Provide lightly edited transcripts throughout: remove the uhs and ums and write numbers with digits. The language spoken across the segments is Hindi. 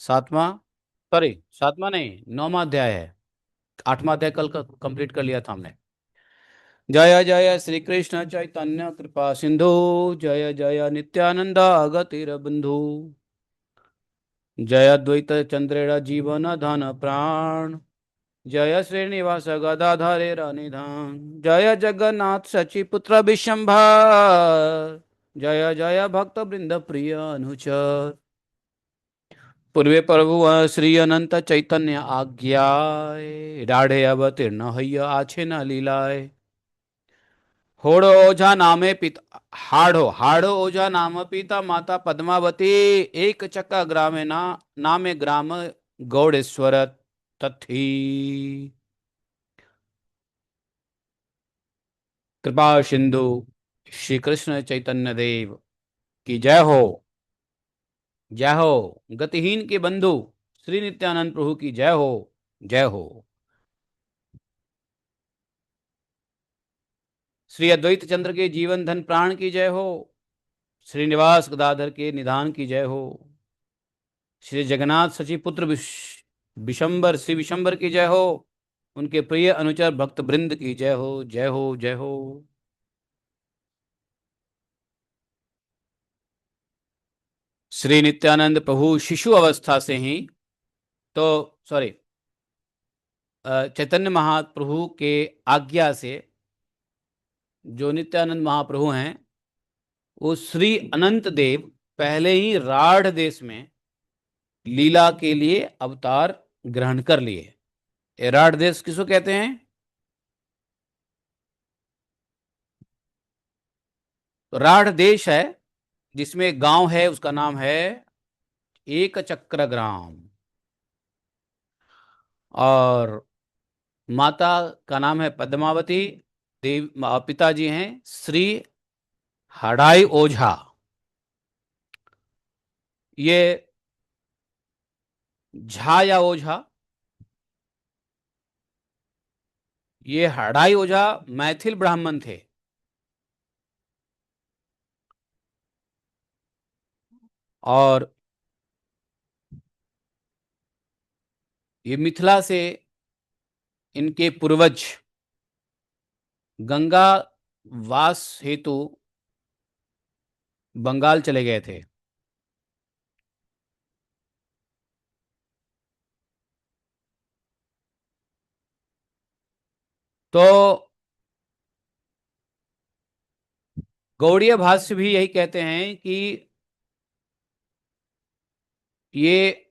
सातवां, सॉरी सातवां नहीं, 9वां अध्याय है। 8वां अध्याय कल कंप्लीट कर लिया था हमने। जय जय श्री कृष्ण चैतन्य कृपा सिंधु, जय जय नित्यानंद अगतिर बंधु, जय अद्वैत चंद्रेण जीवन धन प्राण, जय श्रीनिवास गदाधरेर निधान, जय जगन्नाथ शचिपुत्र विशंभर, जय जय भक्त वृंद प्रिय अनुचर। पूर्वे प्रभु श्री अनंत चैतन्य आज्ञाए, राढ़े अवतीर्ण हैय आछे न लीलाए। होड़ो ओझा नामे पिता, हाड़ो ओझा नाम पिता माता पद्मावती, एक चक्का ग्रामे नामे ग्राम गौड़ेश्वर तथी। कृपा सिंधु श्री कृष्ण चैतन्य देव की जय हो। जय हो गतिहीन के बंधु श्री नित्यानंद प्रभु की जय हो। जय हो श्री अद्वैत चंद्र के जीवन धन प्राण की जय हो। श्रीनिवास गदाधर के निधान की जय हो। श्री जगन्नाथ सचिपुत्र विशंबर श्री विशंबर की जय हो। उनके प्रिय अनुचर भक्त वृंद की जय हो। जय हो जय हो। श्री नित्यानंद प्रभु शिशु अवस्था से ही, तो सॉरी, चैतन्य महाप्रभु के आज्ञा से जो नित्यानंद महाप्रभु हैं, वो श्री अनंत देव पहले ही राढ़ देश में लीला के लिए अवतार ग्रहण कर लिए। ये राढ़ देश किसको कहते हैं? तो राढ़ देश है जिसमें गांव है, उसका नाम है एक चक्र ग्राम, और माता का नाम है पद्मावती, देव पिताजी हैं श्री हड़ाई ओझा। ये झा या ओझा, ये हड़ाई ओझा मैथिल ब्राह्मण थे। और ये मिथिला से इनके पूर्वज गंगा वास हेतु बंगाल चले गए थे। तो गौड़ीय भाष्य भी यही कहते हैं कि ये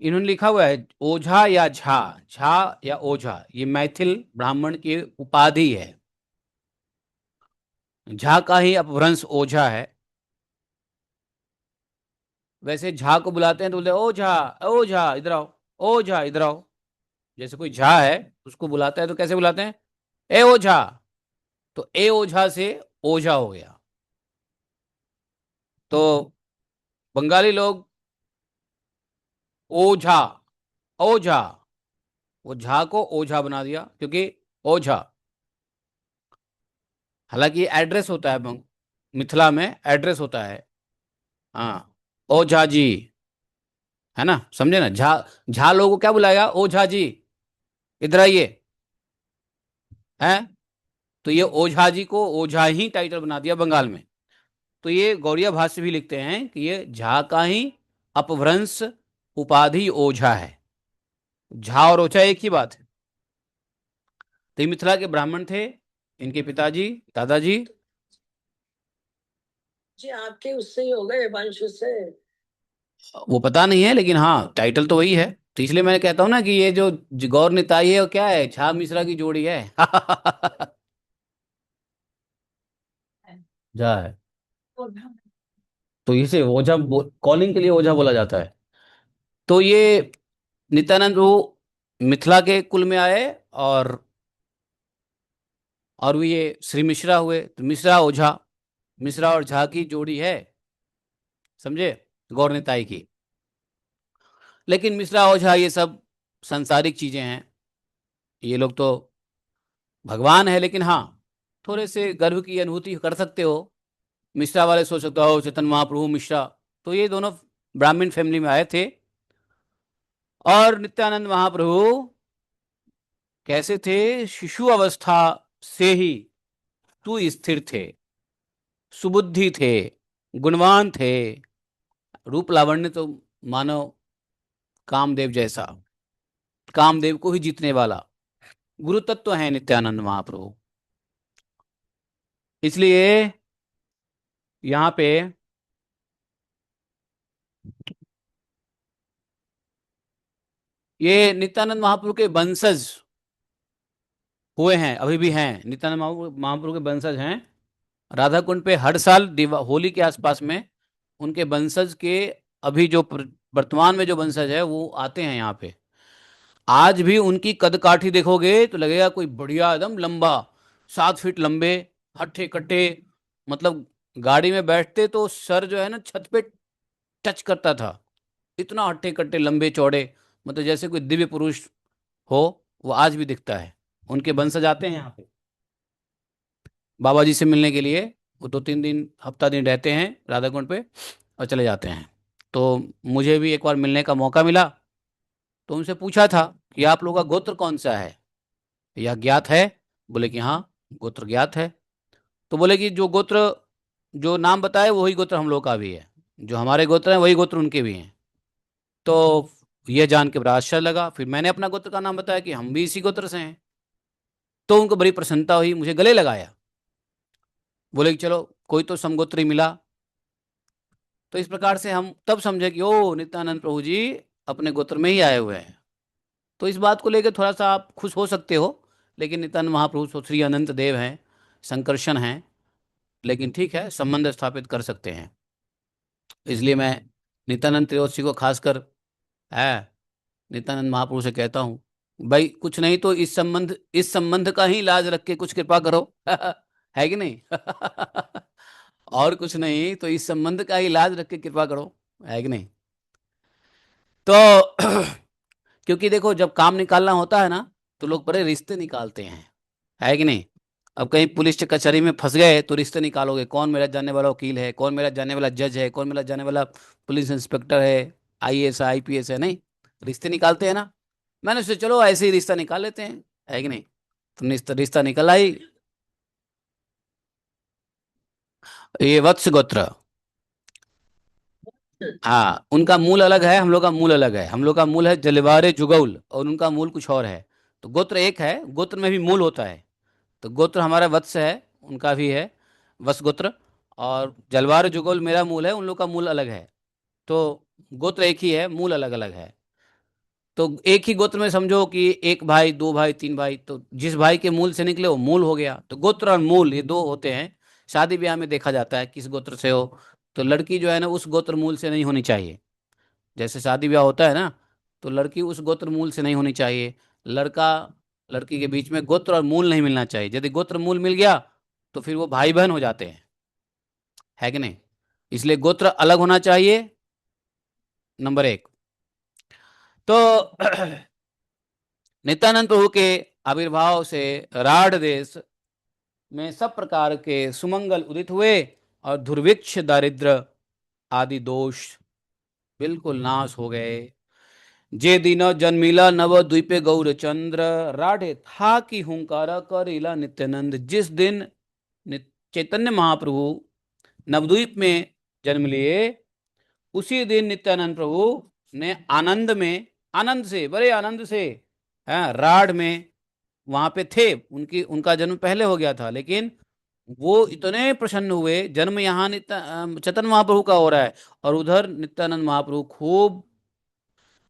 इन्होंने लिखा हुआ है ओझा या झा, झा या ओझा, ये मैथिल ब्राह्मण की उपाधि है। झा का ही अपभ्रंश ओझा है। वैसे झा को बुलाते हैं तो बोलते हैं, ओ झा इधर आओ, ओ झा इधर आओ। जैसे कोई झा है उसको बुलाता है तो कैसे बुलाते हैं? ए ओझा। तो ए ओझा से ओझा हो गया। तो बंगाली लोग ओझा, ओझा, वो झा को ओझा बना दिया क्योंकि ओझा, हालांकि एड्रेस होता है मिथिला में एड्रेस होता है। हाँ, ओझा जी, है ना, समझे ना? झा, झा लोगों को क्या बुलाएगा? ओझा जी इधर आइए, है। तो ये ओझा जी को ओझा ही टाइटल बना दिया बंगाल में। तो ये गौड़िया भाष्य भी लिखते हैं कि ये झा का ही अपभ्रंश उपाधि ओझा है। झा और ओझा एक ही बात है। तो ये मिथिला के ब्राह्मण थे, इनके पिताजी, दादाजी। जी आपके उससे ही हो गए, वंश से। वो पता नहीं है, लेकिन हाँ टाइटल तो वही है। तो इसलिए मैं कहता हूँ ना कि ये जो गौर निताई है वो क्या है, झा मिश्रा की जोड़ी है। झा है। तो इसे ओझा कॉलिंग के लिए ओझा बोला जाता है। तो ये नित्यानंद वो मिथिला के कुल में आए, और वो ये श्री मिश्रा हुए, तो मिश्रा ओझा, मिश्रा और झा की जोड़ी है, समझे, गौर निताई की। लेकिन मिश्रा ओझा ये सब सांसारिक चीजें हैं। ये लोग तो भगवान है, लेकिन हाँ थोड़े से गर्व की अनुभूति कर सकते हो। मिश्रा वाले सोच सकते हो चेतन महाप्रभु मिश्रा, तो ये दोनों ब्राह्मण फैमिली में आए थे। और नित्यानंद महाप्रभु कैसे थे? शिशु अवस्था से ही तू स्थिर थे, सुबुद्धि थे, गुणवान थे, रूप लावण्य तो मानो कामदेव जैसा, कामदेव को ही जीतने वाला गुरु तत्व है नित्यानंद महाप्रभु। इसलिए यहाँ पे ये नित्यानंद महाप्रभु के वंशज हुए हैं, अभी भी हैं, नित्यानंद महाप्रभु के वंशज हैं। राधा कुंड पे हर साल होली के आसपास में उनके वंशज के, अभी जो वर्तमान में जो वंशज है वो आते हैं यहाँ पे। आज भी उनकी कद काठी देखोगे तो लगेगा कोई बढ़िया एकदम लंबा, 7 फीट लंबे, हट्टे कट्टे, मतलब गाड़ी में बैठते तो सर जो है ना छत पे टच करता था, इतना हट्टे कट्टे लंबे चौड़े, मतलब जैसे कोई दिव्य पुरुष हो, वो आज भी दिखता है। उनके वंशज आते हैं यहाँ पे बाबा जी से मिलने के लिए। वो 2-3 दिन, हफ्ता दिन रहते हैं राधा कुंड पे और चले जाते हैं। तो मुझे भी एक बार मिलने का मौका मिला, तो उनसे पूछा था कि आप लोगों का गोत्र कौन सा है, यह ज्ञात है? बोले कि हाँ, गोत्र ज्ञात है। तो बोले कि जो गोत्र, जो नाम बताए वही गोत्र हम लोग का भी है, जो हमारे गोत्र हैं वही गोत्र उनके भी हैं। तो यह जान के बड़ा आश्चर्य लगा। फिर मैंने अपना गोत्र का नाम बताया कि हम भी इसी गोत्र से हैं। तो उनको बड़ी प्रसन्नता हुई, मुझे गले लगाया, बोले कि चलो कोई तो समगोत्री मिला। तो इस प्रकार से हम तब समझे कि ओ नित्यानंद प्रभु जी अपने गोत्र में ही आए हुए हैं। तो इस बात को लेकर थोड़ा सा आप खुश हो सकते हो, लेकिन नित्यानंद महाप्रभु तो श्री अनंत देव हैं, संकर्षण हैं, लेकिन ठीक है, संबंध स्थापित कर सकते हैं। इसलिए मैं नित्यानंद त्रयोदशी को खासकर है नित्यानंद महाप्रभु से कहता हूँ, भाई कुछ नहीं तो इस संबंध का ही लाज रख के कुछ कृपा करो। है कि नहीं? और कुछ नहीं तो इस संबंध का ही लाज रख के कृपा करो, है कि नहीं? तो क्योंकि देखो जब काम निकालना होता है ना, तो लोग बड़े रिश्ते निकालते हैं, है कि नहीं? अब कहीं पुलिस कचहरी में फंस गए तो रिश्ते निकालोगे, कौन मेरा जानने वाला वकील है, कौन मेरा जानने वाला जज है, कौन मेरा जानने वाला पुलिस इंस्पेक्टर है, आईएएस आईपीएस है, नहीं? रिश्ते निकालते हैं ना। मैंने सोचा चलो ऐसे ही रिश्ता निकाल लेते हैं, है कि नहीं? तो रिश्ता निकल आई। ये वत्स गोत्र, हाँ, उनका मूल अलग है, हम लोग का मूल अलग है। हम लोग का मूल है जलवारे जुगौल और उनका मूल कुछ और है। तो गोत्र एक है, गोत्र में भी मूल होता है। तो गोत्र हमारा वत्स है, उनका भी है वत्स गोत्र। और जलवार जुगौल मेरा मूल है, उन लोग का मूल अलग है। तो गोत्र एक ही है, मूल अलग अलग है। तो एक ही गोत्र में समझो कि एक भाई, दो भाई, तीन भाई, तो जिस भाई के मूल से निकले वो मूल हो गया। तो गोत्र और मूल ये दो होते हैं। शादी ब्याह में देखा जाता है किस गोत्र से हो, तो लड़की जो है ना उस गोत्र मूल से नहीं होनी चाहिए। जैसे शादी ब्याह होता है ना, तो लड़की उस गोत्र मूल से नहीं होनी चाहिए, लड़का लड़की के बीच में गोत्र और मूल नहीं मिलना चाहिए। यदि गोत्र मूल मिल गया तो फिर वो भाई बहन हो जाते हैं, है कि नहीं? इसलिए गोत्र अलग होना चाहिए, नंबर एक। तो नित्यानंद प्रभु के आविर्भाव से राढ़ देश में सब प्रकार के सुमंगल उदित हुए और दुर्भिक्ष, दारिद्र आदि दोष बिल्कुल नाश हो गए। जे दिन जन्मिला नव द्वीपे गौर चंद्र, राढ़े था कि हुंकारा करेला नित्यानंद। जिस दिन चैतन्य महाप्रभु नवद्वीप में जन्म लिए, उसी दिन नित्यानंद प्रभु ने आनंद में, आनंद से, बड़े आनंद से, राढ़ में वहां पे थे। उनका जन्म पहले हो गया था, लेकिन वो इतने प्रसन्न हुए, जन्म यहाँ चैतन्य महाप्रभु का हो रहा है और उधर नित्यानंद महाप्रभु खूब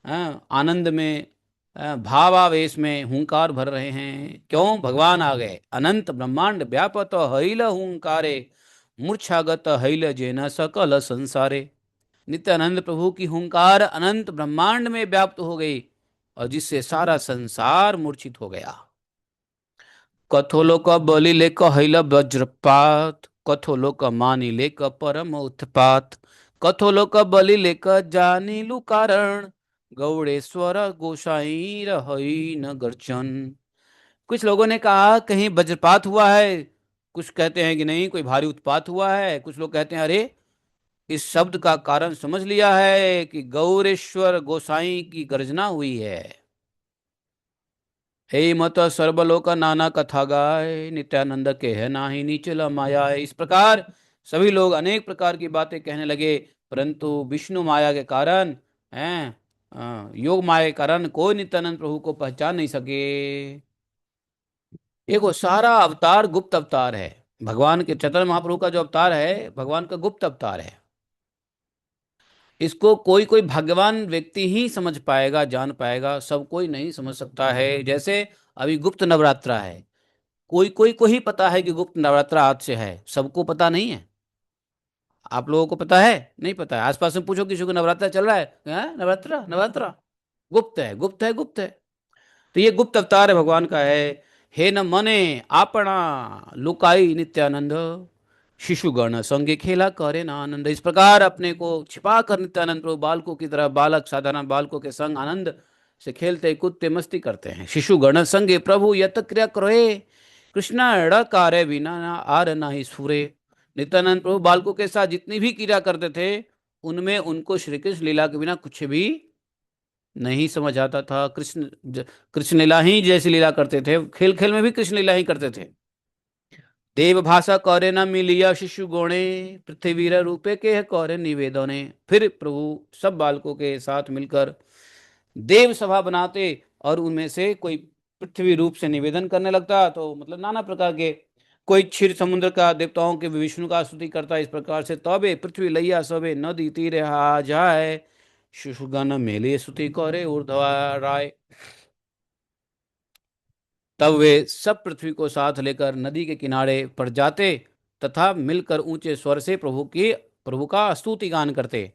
आनंद में, भावावेश में हुंकार भर रहे हैं। क्यों? भगवान आ गए। अनंत ब्रह्मांड व्यापत हईल हुंकारे, मूर्छागत हईल जेन सकल संसारे। नित्यानंद प्रभु की हुंकार अनंत ब्रह्मांड में व्याप्त हो गई और जिससे सारा संसार मूर्छित हो गया। कथोलोक बलि लेक हईल वज्रपात, कथोलोक मानी लेक परम उत्पात। कथोलोक बलि लेक जानिलु कारण, गौड़ेश्वर गोसाई रही न गर्जन। कुछ लोगों ने कहा कहीं वज्रपात हुआ है कुछ कहते हैं कि नहीं, कोई भारी उत्पात हुआ है। कुछ लोग कहते हैं अरे इस शब्द का कारण समझ लिया है कि गौरेश्वर गोसाई की गर्जना हुई है। हे मत सर्वलोक नाना कथा गाय, नित्यानंद के है नाही नीचला माया है। इस प्रकार सभी लोग अनेक प्रकार की बातें कहने लगे, परंतु विष्णु माया के कारण हैं, योग माया के कारण कोई नित्यानंद प्रभु को पहचान नहीं सके। देखो सारा अवतार गुप्त अवतार है। भगवान के चैतन्य महाप्रभु का जो अवतार है, भगवान का गुप्त अवतार है। इसको कोई कोई भाग्यवान व्यक्ति ही समझ पाएगा, जान पाएगा, सब कोई नहीं समझ सकता है। जैसे अभी गुप्त नवरात्रा है, कोई कोई को ही पता है कि गुप्त नवरात्रा आज से है, सबको पता नहीं है। आप लोगों को पता है? नहीं पता है। आसपास में पूछो किसी को नवरात्रा चल रहा है, नवरात्रा नवरात्रा गुप्त है, गुप्त है, गुप्त है। तो ये गुप्त अवतार है भगवान का है। हे न मने आपना लुकाई नित्यानंद, शिशुगण संगे खेला करे ना आनंद। इस प्रकार अपने को छिपा कर नित्यानंद प्रभु बालकों की तरह, बालक साधारण बालकों के संग आनंद से खेलते कूदते मस्ती करते हैं। शिशुगण संगे प्रभु यत क्रिया करे, कृष्णा ड़ कार्य बिना ना आर ना ही सुरे। नित्यानंद प्रभु बालकों के साथ जितनी भी क्रिया करते थे, उनमें उनको श्री कृष्ण लीला के बिना कुछ भी नहीं समझ आता था। कृष्ण लीला ही जैसी लीला करते थे, खेल खेल में भी कृष्ण लीला ही करते थे। देव भाषा कौरे न मिलिया शिशु गौणे, पृथ्वीर रूपे के है कौरे निवेदने। फिर प्रभु सब बालकों के साथ मिलकर देव सभा बनाते और उनमें से कोई पृथ्वी रूप से निवेदन करने लगता, तो मतलब नाना प्रकार के, कोई क्षीर समुद्र का देवताओं के विष्णु का स्तुति करता। इस प्रकार से तबे पृथ्वी लैया सबे नदी तीरे आ जाए, शिशुगण मेले स्तुति करे ऊर्ध्वा राय। तब वे सब पृथ्वी को साथ लेकर नदी के किनारे पर जाते तथा मिलकर ऊंचे स्वर से प्रभु का स्तुति गान करते।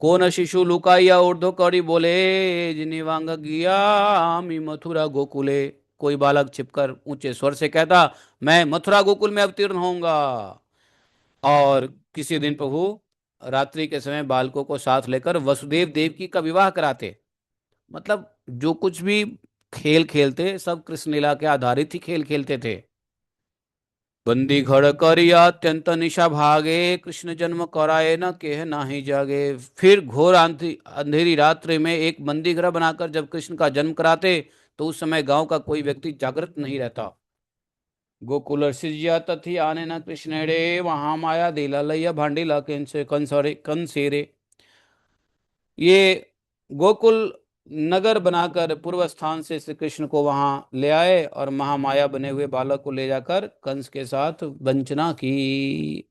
कौन शिशु लुकाइया ऊर्ध्व कौड़ी बोले, जिनिवांग गिया मी मथुरा गोकुले। कोई बालक छिपकर ऊंचे स्वर से कहता, मैं मथुरा गोकुल में अवतीर्ण होऊंगा। और किसी दिन प्रभु रात्रि के समय बालकों को साथ लेकर वसुदेव देवकी का विवाह कराते। मतलब जो कुछ भी खेल खेलते सब कृष्ण लीला के आधारित ही खेल खेलते थे। बंदी घड़ करिया अत्यंत निशा भागे, कृष्ण जन्म कराए न केह नाही जागे। फिर घोर अंधेरी रात्रि में एक बंदी घर बनाकर जब कृष्ण का जन्म कराते, तो उस समय गांव का कोई व्यक्ति जागृत नहीं रहता। गोकुल सिजिया तथी आने न कृष्ण रे, वहां माया दिला लैया भांडीला कंसेरे। ये गोकुल नगर बनाकर पूर्व स्थान से श्री कृष्ण को वहां ले आए और महामाया बने हुए बालक को ले जाकर कंस के साथ वंचना की।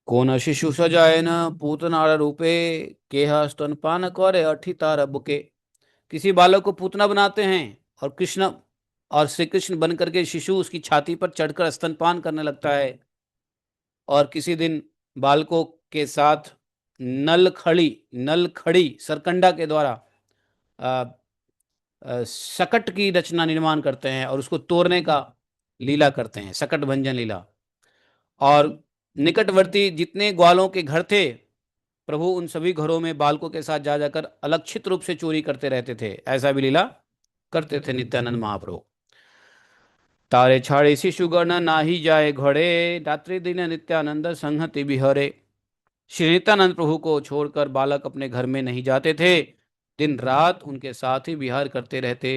कौन शिशु सजाए न पूतनार रूपे, केह स्तनपान करे अठी तार बुके। किसी बालक को पूतना बनाते हैं और कृष्ण और श्री कृष्ण बन करके शिशु उसकी छाती पर चढ़कर स्तनपान करने लगता है। और किसी दिन बालकों के साथ नल खड़ी सरकंडा के द्वारा आ, सकट की रचना निर्माण करते हैं और उसको तोड़ने का लीला करते हैं, सकट भंजन लीला। और निकटवर्ती जितने ग्वालों के घर थे, प्रभु उन सभी घरों में बालकों के साथ जा जाकर अलक्षित रूप से चोरी करते रहते थे। ऐसा भी लीला करते थे नित्यानंद महाप्रभु। तारे छाड़े शिशुगण नाही जाए घोड़े, रात्रि दिन नित्यानंद संहति बिहरे। श्री नित्यानंद प्रभु को छोड़कर बालक अपने घर में नहीं जाते थे, दिन रात उनके साथ ही विहार करते रहते।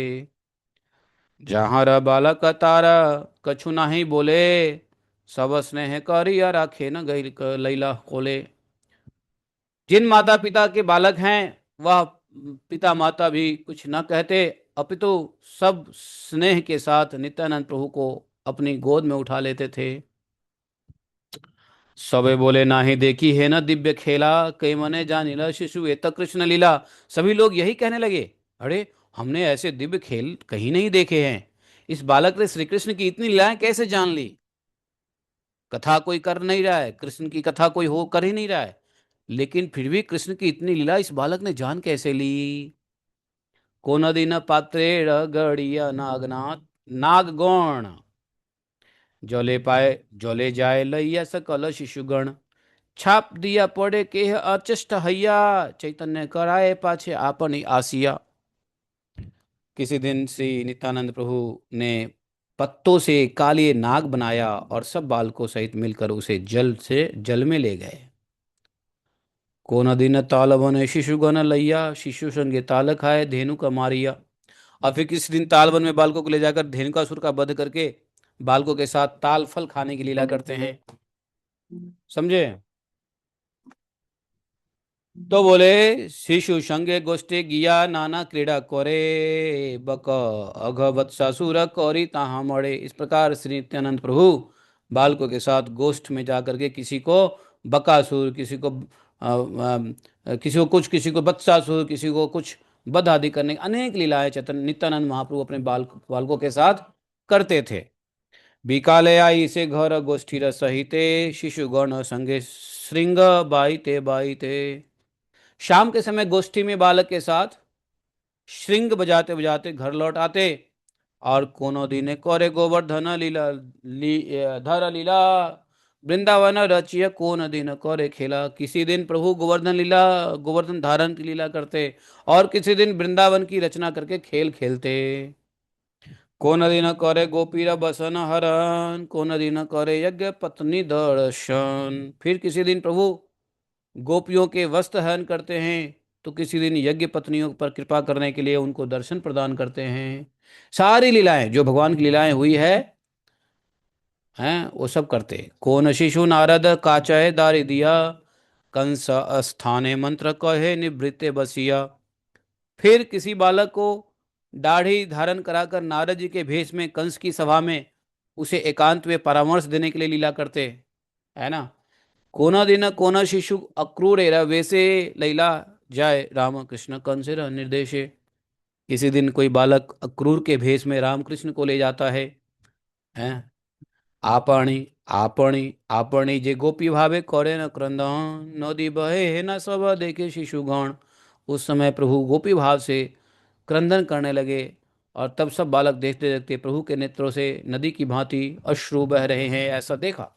जहाँ र बालक तारा कछु नाही बोले, सब स्नेह करिया राखे न गई लैला कोले। जिन माता पिता के बालक हैं वह पिता माता भी कुछ न कहते, अपितु सब स्नेह के साथ नित्यानंद प्रभु को अपनी गोद में उठा लेते थे। सबे बोले नाही देखी है न दिव्य खेला, कई मने जानिला शिशु ये तक कृष्ण लीला। सभी लोग यही कहने लगे, अरे हमने ऐसे दिव्य खेल कहीं नहीं देखे हैं। इस बालक ने श्री कृष्ण की इतनी लीलाएं कैसे जान ली? कथा कोई कर नहीं रहा है, कृष्ण की कथा कोई हो कर ही नहीं रहा है, लेकिन फिर भी कृष्ण की इतनी लीला इस बालक ने जान कैसे ली? को नदी न पात्रे गड़िया नागनाथ, नागगौण जले पाए जले जाए लैया सकल शिशुगण। छाप दिया पड़े के अचेष्ट हैया, चैतन्य कराए पाछे आपनी आसिया। किसी दिन श्री नित्यानंद प्रभु ने पत्तों से काले नाग बनाया और सब बालकों सहित मिलकर उसे जल में ले गए। को नदीन ताल बने शिशुगण लैया, शिशु संगे ताल खाए धेनु का मारिया। और फिर किसी दिन तालवन में बालकों को ले जाकर धेनुकासुर का वध करके बालकों के साथ ताल फल खाने की लीला करते हैं। समझे? तो बोले शिशु संगे गोष्ठे गिया नाना क्रीड़ा करे, बक अघवत ससुर कौरी ताहा मरे। इस प्रकार श्री नित्यानंद प्रभु बालकों के साथ गोष्ठ में जाकर के किसी को बकासुर, किसी को कुछ, किसी को बत्सासुर, किसी को कुछ वध आदि करने अनेक लीलाएं चैतन्य नित्यानंद महाप्रभु अपने बालकों के साथ करते थे। बिकाले आई से घर गोष्ठी सहिते, शिशुगण संगे श्रृंग बाईते बाईते। शाम के समय गोष्ठी में बालक के साथ श्रृंग बजाते बजाते घर लौट आते। और कोनो दिन करे गोवर्धन धर लीला, वृंदावन रचिय कोन दिन करे खेला। किसी दिन प्रभु गोवर्धन लीला, गोवर्धन धारण की लीला करते, और किसी दिन वृंदावन की रचना करके खेल खेलते। कोन दिन करे गोपीर बसन हरण, कोन दिन करे यज्ञ पत्नी दर्शन। फिर किसी दिन प्रभु गोपियों के वस्त्र हरण करते हैं, तो किसी दिन यज्ञ पत्नियों पर कृपा करने के लिए उनको दर्शन प्रदान करते हैं। सारी लीलाएं जो भगवान की लीलाएं हुई है हैं वो सब करते। कौन शिशु नारद काचय दारि दिया, कंस स्थाने मंत्र कहे निवृत्ते बसिया। फिर किसी बालक को दाढ़ी धारण कराकर नारद जी के भेष में कंस की सभा में उसे एकांत में परामर्श देने के लिए लीला करते, है ना। कोना दिन कोना शिशु अक्रूर वैसे लैला जाय, राम कृष्ण कंस निर्देशे। किसी दिन कोई बालक अक्रूर के भेष में रामकृष्ण को ले जाता है। आपणी आपणी आपणी जे गोपी भावे करे न क्रंदन, नदी बहे है न सब देखे शिशुगण। उस समय प्रभु गोपी भाव से क्रंदन करने लगे, और तब सब बालक देखते देखते प्रभु के नेत्रों से नदी की भांति अश्रु बह रहे हैं, ऐसा देखा।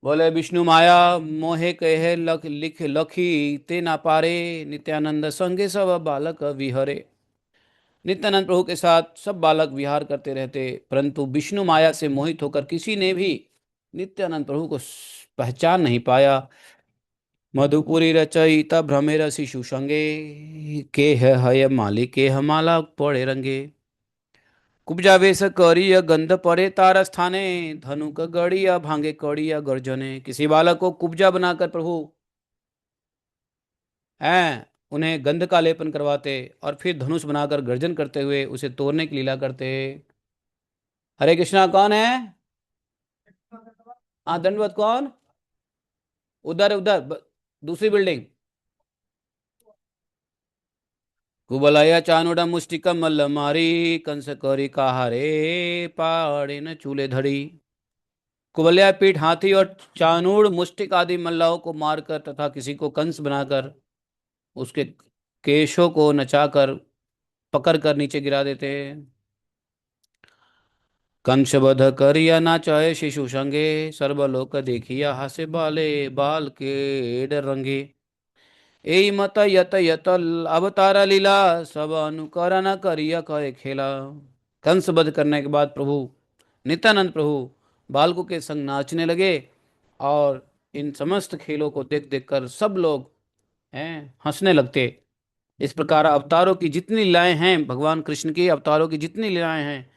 बोले विष्णु माया मोहे कहे लख लिख लखी, ते ना पारे नित्यानंद संगे सब बालक विहरे। नित्यानंद प्रभु के साथ सब बालक विहार करते रहते, परंतु विष्णु माया से मोहित होकर किसी ने भी नित्यानंद प्रभु को पहचान नहीं पाया। मधुपुरी रचयिता भ्रमेर शिशु संगे, के है हय माली के हमाला पड़े रंगे। कुब्जा वेश करिय गंध परे तार स्थाने, धनुक गड़िया भांगे कड़िया गर्जने। किसी बालक को कुब्जा बनाकर प्रभु हैं उन्हें गंध का लेपन करवाते, और फिर धनुष बनाकर गर्जन करते हुए उसे तोड़ने की लीला करते। हरे कृष्णा कौन है? हाँ, दंडवत कौन? उधर उधर दूसरी बिल्डिंग। कुबलया चानुडा मुष्टिका मल्ल मारी, कंस करी काहारे पाड़े न चूले धड़ी। कुबलया पीठ हाथी और चानूड़ मुष्टिक आदि मल्लाओं को मारकर तथा किसी को कंस बनाकर उसके केशों को नचाकर पकड़ कर नीचे गिरा देते। कंस वध करिया नाचाए शिशु संगे, सर्वलोक देखिया हासे बाले बाल के डर रंगे। एई मत यत यत अवतारा लीला, सब अनुकरण करिया करे खेला। कंस वध करने के बाद प्रभु नित्यानंद प्रभु बालकों के संग नाचने लगे, और इन समस्त खेलों को देख देख कर सब लोग हैं हंसने लगते। इस प्रकार अवतारों की जितनी लीलाएं हैं, भगवान कृष्ण की अवतारों की जितनी लीलाएं हैं,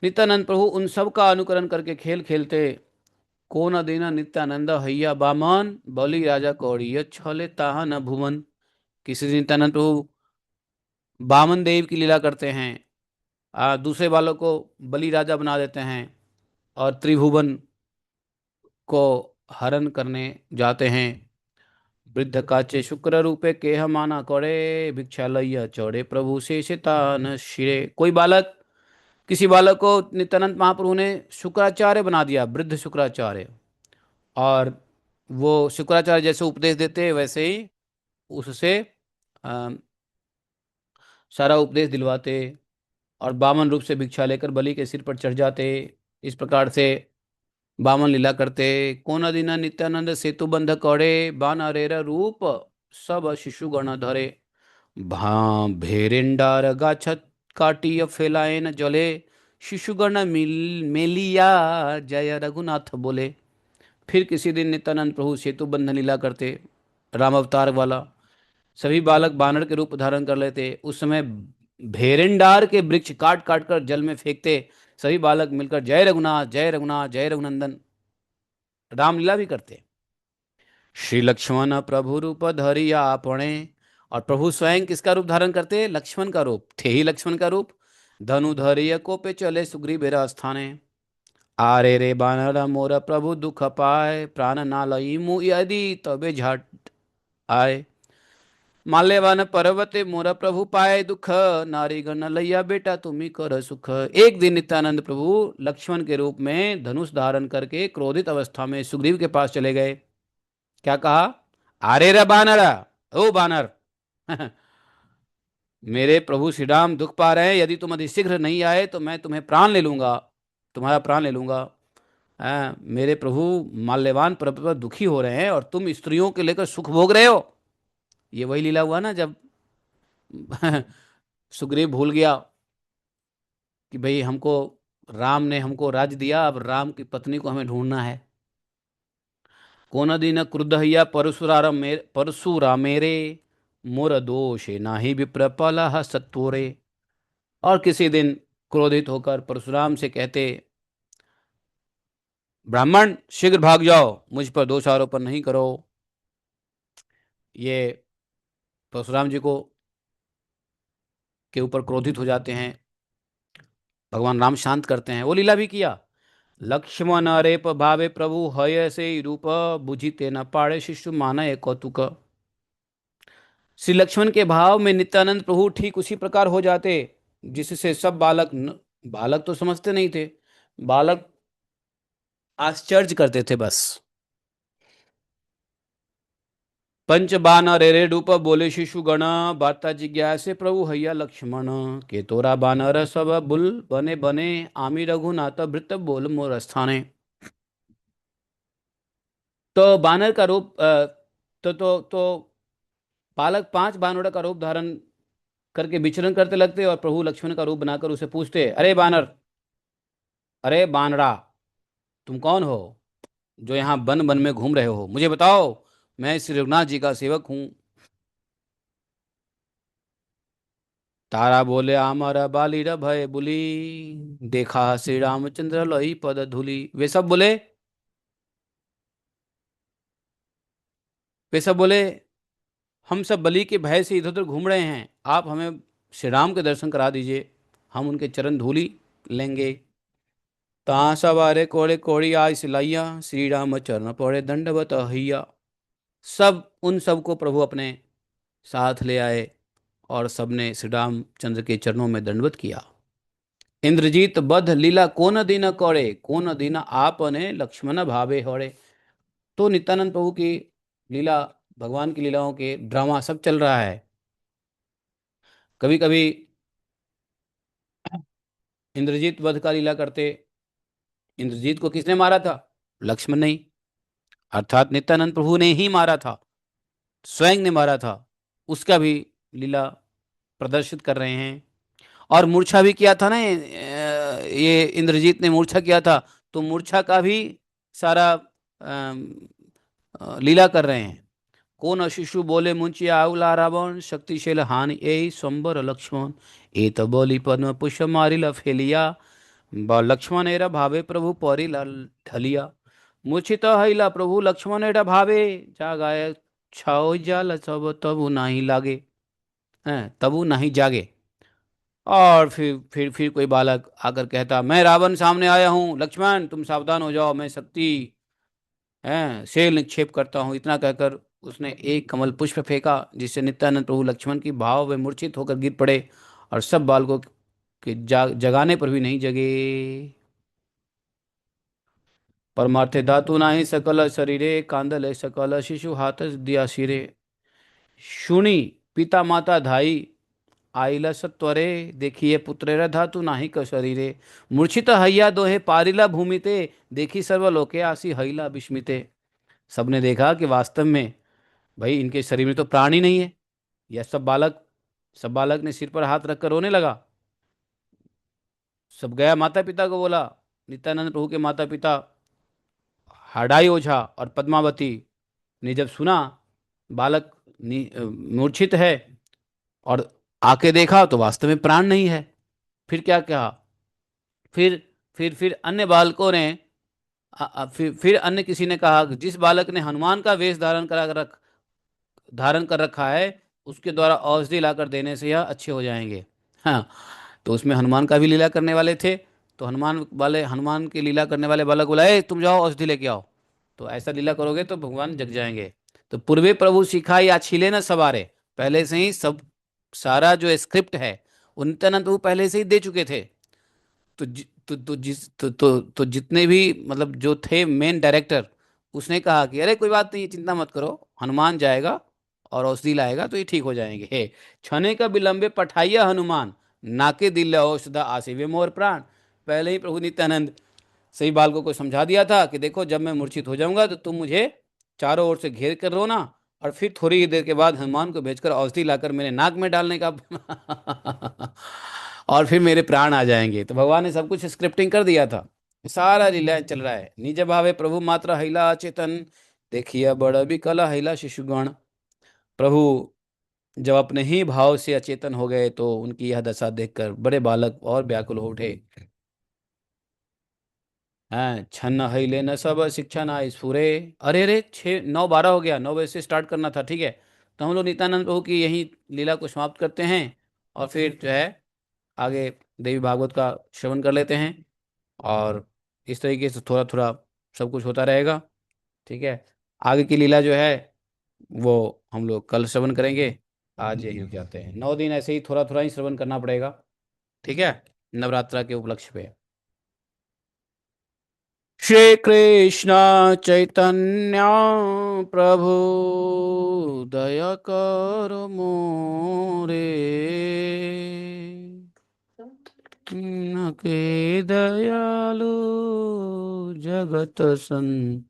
नित्यानंद प्रभु उन सब का अनुकरण करके खेल खेलते। को न देना नित्यानंद हैया बामन, बलि राजा कौड़िय छले ताहा न भुवन। किसी दिन नित्यानंद प्रभु बामन देव की लीला करते हैं, दूसरे वालों को बलि राजा बना देते हैं, और त्रिभुवन को हरण करने जाते हैं। वृद्ध काचे शुक्र रूपे के माना करे, भिक्षा लैया चौड़े प्रभु शेषतान शिरे। कोई बालक, किसी बालक को नित्यानंद महाप्रभु ने शुक्राचार्य बना दिया, वृद्ध शुक्राचार्य, और वो शुक्राचार्य जैसे उपदेश देते वैसे ही उससे अ, सारा उपदेश दिलवाते, और बामन रूप से भिक्षा लेकर बलि के सिर पर चढ़ जाते। इस प्रकार से बामन लीला करते। कोन दीना नित्यानंद सेतु बंध कौड़े, बान अरेर रूप सब शिशु गण धरे। भा भेरेंडार गाछत काटिय फैलाए न जले, शिशुगण मेलिया जय रघुनाथ बोले। फिर किसी दिन नित्यानंद प्रभु सेतु बंधन लीला करते, राम अवतार वाला। सभी बालक बानर के रूप धारण कर लेते। उस समय भेरेंडार के वृक्ष काट काट कर जल में फेंकते। सभी बालक मिलकर जय रघुनाथ जय रघुनाथ जय रघुनंदन रामलीला भी करते। श्री लक्ष्मण प्रभु रूप धरिया आपणे। और प्रभु स्वयं किसका रूप धारण करते? लक्ष्मण का रूप, थे ही लक्ष्मण का रूप। धनु धरिय कोपे चले सुग्रीव स्थाने। आरे रे बानर मोर प्रभु दुख पाए, प्राण ना लई मुँह यदि तबे झट आए। माल्यवान पर्वते मोर प्रभु पाए दुख, नारी गण लैया बेटा तुम्ही कर सुख। एक दिन नित्यानंद प्रभु लक्ष्मण के रूप में धनुष धारण करके क्रोधित अवस्था में सुग्रीव के पास चले गए। क्या कहा? आरे रे बानर, ओ बानर, मेरे प्रभु श्री राम दुख पा रहे हैं, यदि तुम अति शीघ्र नहीं आए तो मैं तुम्हें प्राण ले लूंगा, तुम्हारा प्राण ले लूंगा। मेरे प्रभु माल्यवान पर्वत पर दुखी हो रहे हैं और तुम स्त्रियों के लेकर सुख भोग रहे हो। ये वही लीला हुआ ना जब सुग्रीव भूल गया कि भाई हमको राम ने हमको राज्य दिया, अब राम की पत्नी को हमें ढूंढना है। कोन दिन क्रुद्धया परशुरामेरे, मोर दोषे नाही विप्रपलह सत्वरे। और किसी दिन क्रोधित होकर परशुराम से कहते, ब्राह्मण शीघ्र भाग जाओ, मुझ पर दोष आरोपण नहीं करो। ये परशुराम जी को के ऊपर क्रोधित हो जाते हैं। भगवान राम शांत करते हैं। वो लीला भी किया। लक्ष्मण रेप भावे प्रभु हय से रूप, बुझिते न पाड़े शिशु मानय कौतुक। श्री लक्ष्मण के भाव में नित्यानंद प्रभु ठीक उसी प्रकार हो जाते जिससे सब बालक तो समझते नहीं थे, बालक आश्चर्य करते थे बस। पंच बानर रे रूप बोले शिशु गण, वार्ता जिज्ञासे प्रभु हैया लक्ष्मण। के तोरा बानर सब बुल बने बने, आमी रघुनाथ भृत बोल मोर स्थाने। तो बानर का रूप तो बालक 5 बानरों का रूप धारण करके विचरण करते लगते और प्रभु लक्ष्मण का रूप बनाकर उसे पूछते, अरे बानर, अरे बानरा, तुम कौन हो जो यहाँ वन वन में घूम रहे हो? मुझे बताओ, मैं श्री रघुनाथ जी का सेवक हूँ। तारा बोले, आमर बाली भय बुली, देखा श्री रामचंद्र लोई पद धूली। वे सब बोले, हम सब बलि के भय से इधर उधर घूम रहे हैं, आप हमें श्री राम के दर्शन करा दीजिए, हम उनके चरण धूली लेंगे। ता सवारे कोड़े कोड़ी आय सिलाइया, श्री राम चरण पड़े दंडवत हैया। सब उन सबको प्रभु अपने साथ ले आए और सबने श्री रामचंद्र के चरणों में दंडवत किया। इंद्रजीत बध लीला कोन दिन करे, कोन दिन आपने लक्ष्मण भावे होरे। तो नित्यानंद प्रभु की लीला, भगवान की लीलाओं के ड्रामा सब चल रहा है। कभी कभी इंद्रजीत वध का लीला करते। इंद्रजीत को किसने मारा था? लक्ष्मण ने ही, अर्थात नित्यानंद प्रभु ने ही मारा था, स्वयं ने मारा था। उसका भी लीला प्रदर्शित कर रहे हैं। और मूर्छा भी किया था ना, ये इंद्रजीत ने मूर्छा किया था, तो मूर्छा का भी सारा लीला कर रहे हैं। कौन शिशु बोले मुंची आउला रावण, शक्तिशील हानि ए संबर लक्ष्मण। ए तो बोली पद्म पुष्प मारिल फेलिया, लक्ष्मण एरा भावे प्रभु परी ढलिया। मूर्छित हईला प्रभु लक्ष्मण एरा भावे, जा गाय छाओ जाल सब तबु नाही लागे, हैं तबु नहीं जागे। और फिर कोई बालक आकर कहता, मैं रावण सामने आया हूँ, लक्ष्मण तुम सावधान हो जाओ, मैं शक्ति है शेल निक्षेप करता हूँ। इतना कहकर उसने एक कमल पुष्प फेंका, जिससे नित्यानंद प्रभु लक्ष्मण की भाव में मूर्छित होकर गिर पड़े और सब बालकों के जगाने पर भी नहीं जगे। परमार्थे धातु नाही सकल शरीरे, कांदले सकल शिशु हाथ दिया सिरे। शुनि पिता माता धाई, आइला सत्वरे, देखिए पुत्रेर धातु नाही क शरीरे। मूर्छित हैया दोहे पारिला भूमिते, देखी सर्वलोके आसी हैला विस्मिते। सबने देखा कि वास्तव में भाई इनके शरीर में तो प्राण ही नहीं है। यह सब बालक ने सिर पर हाथ रखकर रोने लगा। सब गया, माता पिता को बोला। नित्यानंद प्रभु के माता पिता हाडाई ओझा और पद्मावती ने जब सुना बालक मूर्छित है, और आके देखा तो वास्तव में प्राण नहीं है, फिर क्या कहा? फिर फिर अन्य बालकों ने फिर अन्य किसी ने कहा कि जिस बालक ने हनुमान का वेश धारण कर रखा है, उसके द्वारा औषधि लाकर देने से यह अच्छे हो जाएंगे। हाँ, तो उसमें हनुमान का भी लीला करने वाले थे। तो हनुमान की लीला करने वाले बालक बुलाए, तुम जाओ औषधि लेके आओ। तो ऐसा लीला करोगे तो भगवान जग जाएंगे। तो पूर्वे प्रभु सिखाई आछिले न सवारे, पहले से ही सब सारा जो स्क्रिप्ट है वो नित्यानंद प्रभु पहले से ही दे चुके थे। तो जि, तो जिस तो जितने भी मतलब जो थे मेन डायरेक्टर, उसने कहा कि अरे कोई बात नहीं, चिंता मत करो, हनुमान जाएगा और औषधि लाएगा तो ये ठीक हो जाएंगे। हे छने का विलंबे पठाइया हनुमान, नाके दिल औषधा आसे वे मोर प्राण। पहले ही प्रभु नित्यानंद सही बालकों को समझा दिया था कि देखो, जब मैं मूर्छित हो जाऊंगा तो तुम मुझे चारों ओर से घेर कर रोना, और फिर थोड़ी ही देर के बाद हनुमान को भेजकर औषधि लाकर मेरे नाक में डालने का और फिर मेरे प्राण आ जाएंगे। तो भगवान ने सब कुछ स्क्रिप्टिंग कर दिया था। सारा लीला चल रहा है। निज भावे प्रभु मात्र हिला चेतन, देखिए बड़ विकल हिला शिशुगण। प्रभु जब अपने ही भाव से अचेतन हो गए तो उनकी यह दशा देखकर बड़े बालक और व्याकुल हो उठे। हैं छन्न हिले न सब शिक्षा ना स्फुरे। अरे अरे, 6 9 12 हो गया, 9 बजे से स्टार्ट करना था, ठीक है। तो हम लोग नित्यानंद प्रभु की यही लीला को समाप्त करते हैं, और फिर जो है आगे देवी भागवत का श्रवण कर लेते हैं। और इस तरीके से थोड़ा थोड़ा सब कुछ होता रहेगा, ठीक है। आगे की लीला जो है वो हम लोग कल श्रवण करेंगे। आज यही रुक जाते हैं, 9 दिन ऐसे ही थोड़ा थोड़ा ही श्रवण करना पड़ेगा, ठीक है, नवरात्रा के उपलक्ष्य पे। श्री कृष्ण चैतन्य प्रभु दया करो मोरे, के दयालु जगत संसारे।